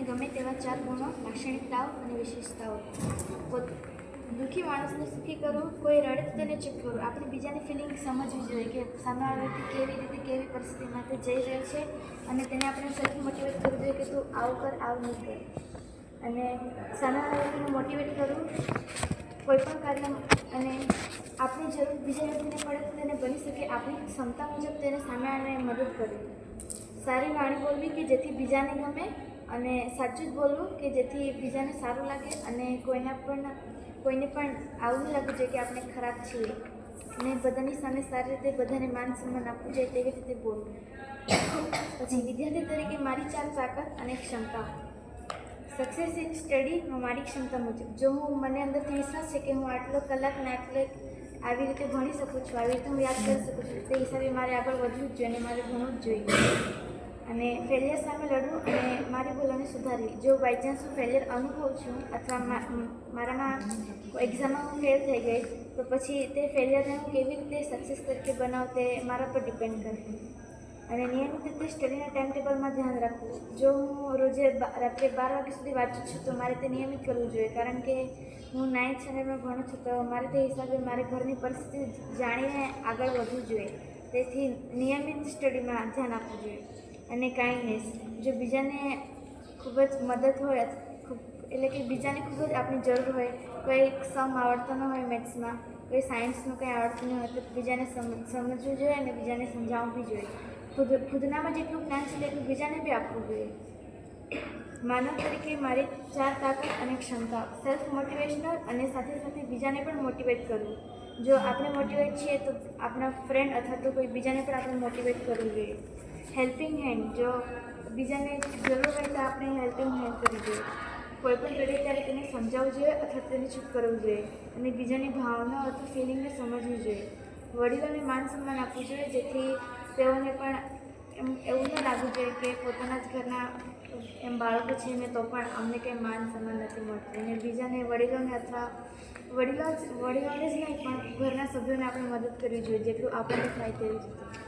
ગમે તેવા 4 ગુણો, લાક્ષણિકતાઓ અને વિશેષતાઓ. દુઃખી માણસને સુખી કરવું, કોઈ રડે તો તેને ચૂપ કરવું. આપણે બીજાની ફિલિંગ સમજવી જોઈએ કે સામેવાળા વ્યક્તિ કેવી રીતે કેવી પરિસ્થિતિમાંથી જઈ રહ્યો છે અને તેને આપણે સેલ્ફ મોટિવેટ કરવું જોઈએ કે તું આવું કર, આવું નહીં કર. અને સામેવાળા વ્યક્તિને મોટિવેટ કરવું કોઈ પણ કાર્ય અને આપણી જરૂર બીજા વ્યક્તિને પડે તો તેને બની શકે આપણી ક્ષમતા મુજબ તેને સામેવાળાને મદદ કરવી. સારી વાણી બોલવી કે જેથી બીજાને ગમે અને સાચું જ બોલવું કે જેથી બીજાને સારું લાગે અને કોઈને પણ આવું નહીં લાગવું જોઈએ કે આપણે ખરાબ છીએ. અને બધાની સામે સારી રીતે બધાને માન સન્માન આપવું જોઈએ તેવી રીતે બોલવું. પછી વિદ્યાર્થી તરીકે મારી 4 તાકાત અને ક્ષમતાઓ. સક્સેસ ઇન સ્ટડીમાં મારી ક્ષમતા મુજબ જો મને અંદરથી વિશ્વાસ છે કે હું આટલો કલાક ને આવી રીતે ભણી શકું છું, આવી રીતે હું યાદ કરી શકું છું, તે હિસાબે મારે આગળ વધવું જ જોઈએ અને મારે ભણવું જ જોઈએ. અને ફેલિયર સામે લડવું અને મારી ભૂલોને સુધારવી. જો બાયચાન્સ હું ફેલિયર અનુભવું છું અથવા મારામાં એક્ઝામમાં હું ફેલ થઈ ગઈ તો પછી તે ફેલિયરને હું કેવી રીતે સક્સેસ તરીકે બનાવું તે મારા પર ડિપેન્ડ કરે. અને નિયમિત રીતે સ્ટડીના ટાઈમ ટેબલમાં ધ્યાન રાખવું. જો હું રોજે રાત્રે 12 વાગ્યા સુધી વાંચું છું તો મારે તે નિયમિત કરવું જોઈએ, કારણ કે હું 9th સ્ટાન્ડર્ડમાં ભણું છું તો મારે તે હિસાબે મારે ઘરની પરિસ્થિતિ જાણીને આગળ વધવું જોઈએ. તેથી નિયમિત સ્ટડીમાં ધ્યાન આપવું જોઈએ. અને કાઇન્ડનેસ. જો બીજાને ખૂબ જ મદદ હોય એટલે કે બીજાને ખૂબ જ આપણી જરૂર હોય, કોઈ સમ આવડતો ન હોય મેથ્સમાં, કોઈ સાયન્સનું કંઈ આવડતું ન હોય તો બીજાને સમજવું જોઈએ અને બીજાને સમજાવવું બી જોઈએ. ખુદનામાં જેટલું જ્ઞાન છે એટલું બીજાને બી આપવું જોઈએ. માનવ તરીકે મારી 4 તાકાત અને ક્ષમતા. સેલ્ફ મોટિવેશનલ અને સાથે સાથે બીજાને પણ મોટિવેટ કરવું. જો આપણે મોટિવેટ છીએ તો આપણા ફ્રેન્ડ અથવા તો કોઈ બીજાને પણ આપણે મોટિવેટ કરવું જોઈએ. Helping hand. જો બીજાને જરૂર હોય તો આપણે હેલ્પિંગ હેન્ડ કરવી જોઈએ. કોઈ પણ રડે ત્યારે તેને સમજાવવું જોઈએ અથવા તેને ચૂપ કરવું જોઈએ અને બીજાની ભાવના અથવા ફિલિંગને સમજવી જોઈએ. વડીલોને માન સન્માન આપવું જોઈએ જેથી તેઓને પણ એવું ન લાગવું જોઈએ કે પોતાના જ ઘરના બાળકો છે ને તો પણ અમને કંઈ માન સન્માન નથી મળતું. અને બીજાને વડીલોને અથવા વડીલોને જ નહીં પણ ઘરના સભ્યોને આપણે મદદ કરવી જોઈએ જેટલું આપણને થાય તેવી રીતે.